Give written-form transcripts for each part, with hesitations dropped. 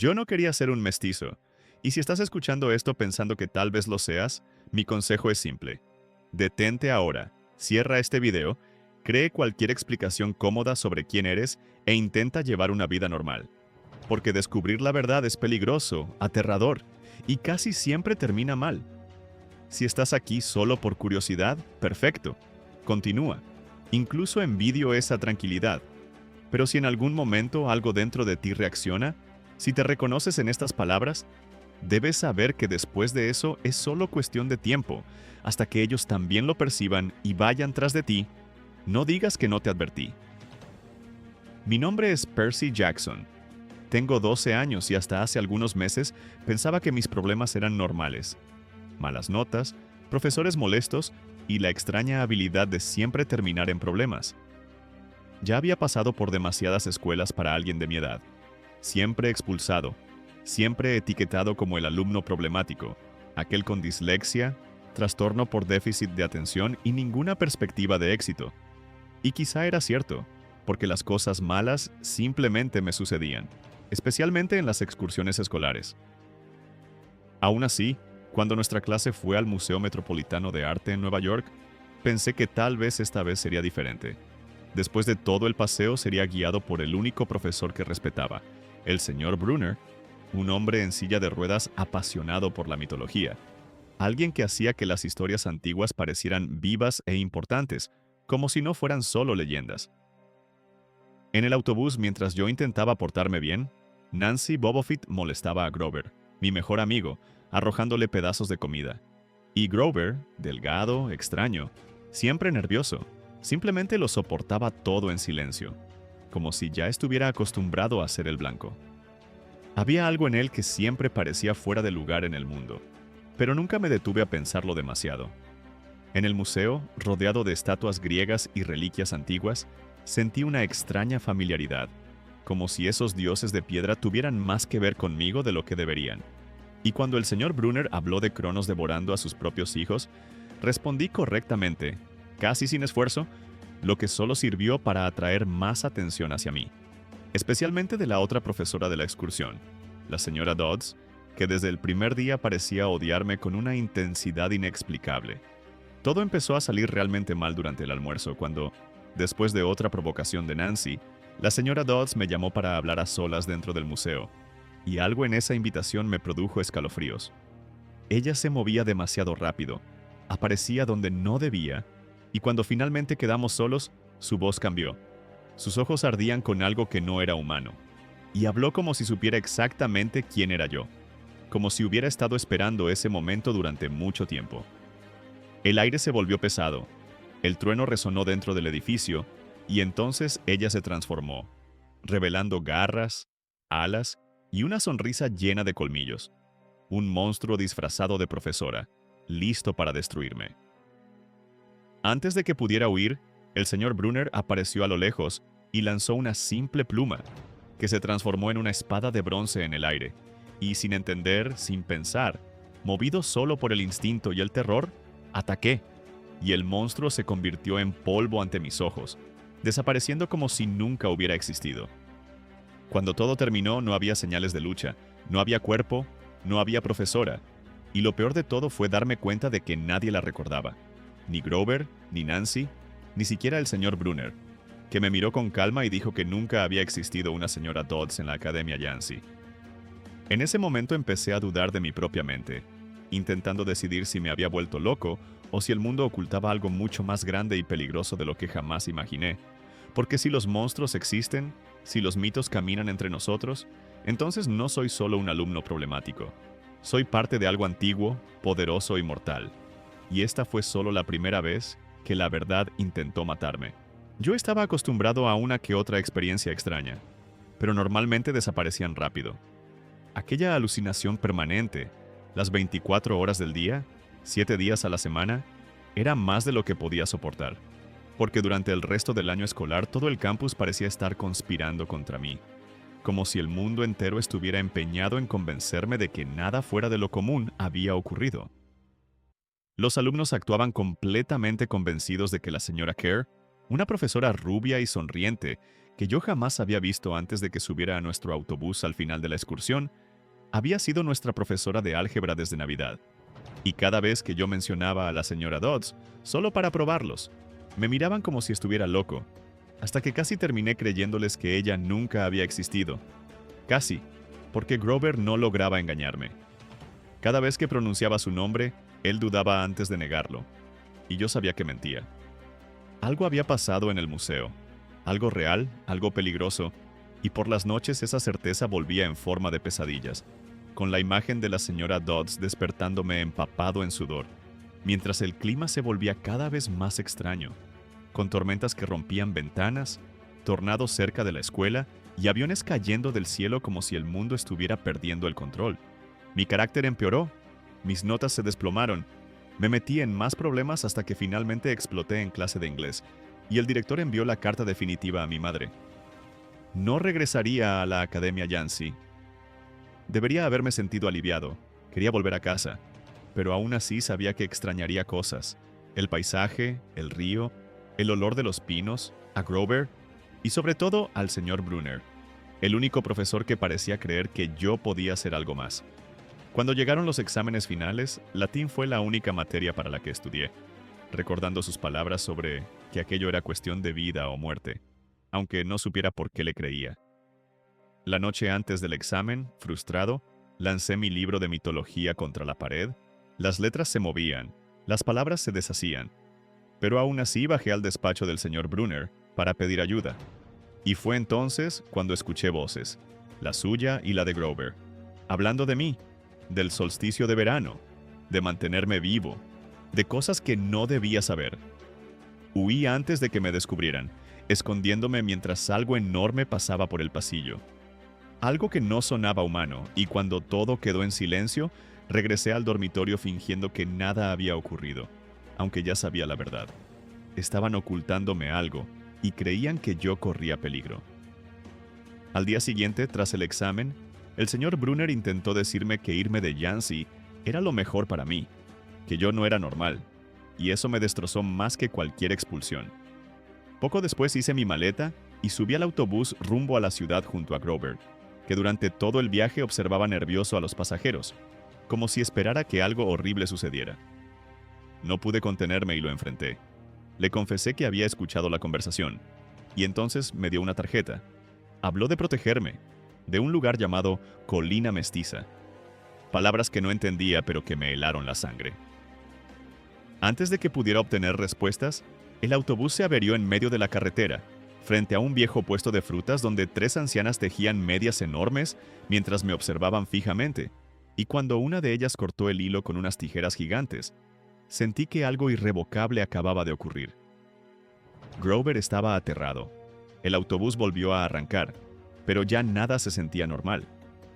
Yo no quería ser un mestizo, y si estás escuchando esto pensando que tal vez lo seas, mi consejo es simple. Detente ahora, cierra este video, cree cualquier explicación cómoda sobre quién eres e intenta llevar una vida normal. Porque descubrir la verdad es peligroso, aterrador, y casi siempre termina mal. Si estás aquí solo por curiosidad, perfecto. Continúa. Incluso envidio esa tranquilidad. Pero si en algún momento algo dentro de ti reacciona, si te reconoces en estas palabras, debes saber que después de eso es solo cuestión de tiempo, hasta que ellos también lo perciban y vayan tras de ti. No digas que no te advertí. Mi nombre es Percy Jackson. Tengo 12 años y hasta hace algunos meses pensaba que mis problemas eran normales. Malas notas, profesores molestos y la extraña habilidad de siempre terminar en problemas. Ya había pasado por demasiadas escuelas para alguien de mi edad. Siempre expulsado, siempre etiquetado como el alumno problemático, aquel con dislexia, trastorno por déficit de atención y ninguna perspectiva de éxito. Y quizá era cierto, porque las cosas malas simplemente me sucedían, especialmente en las excursiones escolares. Aún así, cuando nuestra clase fue al Museo Metropolitano de Arte en Nueva York, pensé que tal vez esta vez sería diferente. Después de todo el paseo sería guiado por el único profesor que respetaba, el señor Brunner, un hombre en silla de ruedas apasionado por la mitología. Alguien que hacía que las historias antiguas parecieran vivas e importantes, como si no fueran solo leyendas. En el autobús, mientras yo intentaba portarme bien, Nancy Bobofit molestaba a Grover, mi mejor amigo, arrojándole pedazos de comida. Y Grover, delgado, extraño, siempre nervioso, simplemente lo soportaba todo en silencio, como si ya estuviera acostumbrado a ser el blanco. Había algo en él que siempre parecía fuera de lugar en el mundo, pero nunca me detuve a pensarlo demasiado. En el museo, rodeado de estatuas griegas y reliquias antiguas, sentí una extraña familiaridad, como si esos dioses de piedra tuvieran más que ver conmigo de lo que deberían. Y cuando el señor Brunner habló de Cronos devorando a sus propios hijos, respondí correctamente, casi sin esfuerzo, lo que solo sirvió para atraer más atención hacia mí, especialmente de la otra profesora de la excursión, la señora Dodds, que desde el primer día parecía odiarme con una intensidad inexplicable. Todo empezó a salir realmente mal durante el almuerzo cuando, después de otra provocación de Nancy, la señora Dodds me llamó para hablar a solas dentro del museo, y algo en esa invitación me produjo escalofríos. Ella se movía demasiado rápido, aparecía donde no debía, y cuando finalmente quedamos solos, su voz cambió. Sus ojos ardían con algo que no era humano, y habló como si supiera exactamente quién era yo, como si hubiera estado esperando ese momento durante mucho tiempo. El aire se volvió pesado, el trueno resonó dentro del edificio, y entonces ella se transformó, revelando garras, alas y una sonrisa llena de colmillos. Un monstruo disfrazado de profesora, listo para destruirme. Antes de que pudiera huir, el señor Brunner apareció a lo lejos y lanzó una simple pluma, que se transformó en una espada de bronce en el aire, y sin entender, sin pensar, movido solo por el instinto y el terror, ataqué, y el monstruo se convirtió en polvo ante mis ojos, desapareciendo como si nunca hubiera existido. Cuando todo terminó, no había señales de lucha, no había cuerpo, no había profesora, y lo peor de todo fue darme cuenta de que nadie la recordaba. Ni Grover, ni Nancy, ni siquiera el señor Brunner, que me miró con calma y dijo que nunca había existido una señora Dodds en la Academia Yancy. En ese momento empecé a dudar de mi propia mente, intentando decidir si me había vuelto loco o si el mundo ocultaba algo mucho más grande y peligroso de lo que jamás imaginé. Porque si los monstruos existen, si los mitos caminan entre nosotros, entonces no soy solo un alumno problemático. Soy parte de algo antiguo, poderoso y mortal. Y esta fue solo la primera vez que la verdad intentó matarme. Yo estaba acostumbrado a una que otra experiencia extraña, pero normalmente desaparecían rápido. Aquella alucinación permanente, las 24 horas del día, 7 días a la semana, era más de lo que podía soportar, porque durante el resto del año escolar todo el campus parecía estar conspirando contra mí, como si el mundo entero estuviera empeñado en convencerme de que nada fuera de lo común había ocurrido. Los alumnos actuaban completamente convencidos de que la señora Kerr, una profesora rubia y sonriente, que yo jamás había visto antes de que subiera a nuestro autobús al final de la excursión, había sido nuestra profesora de álgebra desde Navidad. Y cada vez que yo mencionaba a la señora Dodds, solo para probarlos, me miraban como si estuviera loco, hasta que casi terminé creyéndoles que ella nunca había existido. Casi, porque Grover no lograba engañarme. Cada vez que pronunciaba su nombre, él dudaba antes de negarlo, y yo sabía que mentía. Algo había pasado en el museo, algo real, algo peligroso, y por las noches esa certeza volvía en forma de pesadillas, con la imagen de la señora Dodds despertándome empapado en sudor, mientras el clima se volvía cada vez más extraño, con tormentas que rompían ventanas, tornados cerca de la escuela y aviones cayendo del cielo como si el mundo estuviera perdiendo el control. Mi carácter empeoró, mis notas se desplomaron, me metí en más problemas hasta que finalmente exploté en clase de inglés, y el director envió la carta definitiva a mi madre. No regresaría a la Academia Yancey. Debería haberme sentido aliviado, quería volver a casa, pero aún así sabía que extrañaría cosas: el paisaje, el río, el olor de los pinos, a Grover y sobre todo al señor Brunner, el único profesor que parecía creer que yo podía hacer algo más. Cuando llegaron los exámenes finales, latín fue la única materia para la que estudié, recordando sus palabras sobre que aquello era cuestión de vida o muerte, aunque no supiera por qué le creía. La noche antes del examen, frustrado, lancé mi libro de mitología contra la pared. Las letras se movían, las palabras se deshacían, pero aún así bajé al despacho del señor Brunner para pedir ayuda. Y fue entonces cuando escuché voces, la suya y la de Grover, hablando de mí, del solsticio de verano, de mantenerme vivo, de cosas que no debía saber. Huí antes de que me descubrieran, escondiéndome mientras algo enorme pasaba por el pasillo. Algo que no sonaba humano, y cuando todo quedó en silencio, regresé al dormitorio fingiendo que nada había ocurrido, aunque ya sabía la verdad. Estaban ocultándome algo, y creían que yo corría peligro. Al día siguiente, tras el examen, el señor Brunner intentó decirme que irme de Yancey era lo mejor para mí, que yo no era normal, y eso me destrozó más que cualquier expulsión. Poco después hice mi maleta y subí al autobús rumbo a la ciudad junto a Grover, que durante todo el viaje observaba nervioso a los pasajeros, como si esperara que algo horrible sucediera. No pude contenerme y lo enfrenté. Le confesé que había escuchado la conversación, y entonces me dio una tarjeta. Habló de protegerme, de un lugar llamado Colina Mestiza. Palabras que no entendía pero que me helaron la sangre. Antes de que pudiera obtener respuestas, el autobús se averió en medio de la carretera, frente a un viejo puesto de frutas donde 3 ancianas tejían medias enormes mientras me observaban fijamente, y cuando una de ellas cortó el hilo con unas tijeras gigantes, sentí que algo irrevocable acababa de ocurrir. Grover estaba aterrado. El autobús volvió a arrancar, pero ya nada se sentía normal.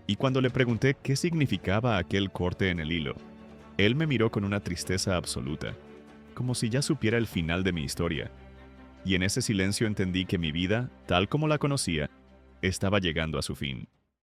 Y cuando le pregunté qué significaba aquel corte en el hilo, él me miró con una tristeza absoluta, como si ya supiera el final de mi historia. Y en ese silencio entendí que mi vida, tal como la conocía, estaba llegando a su fin.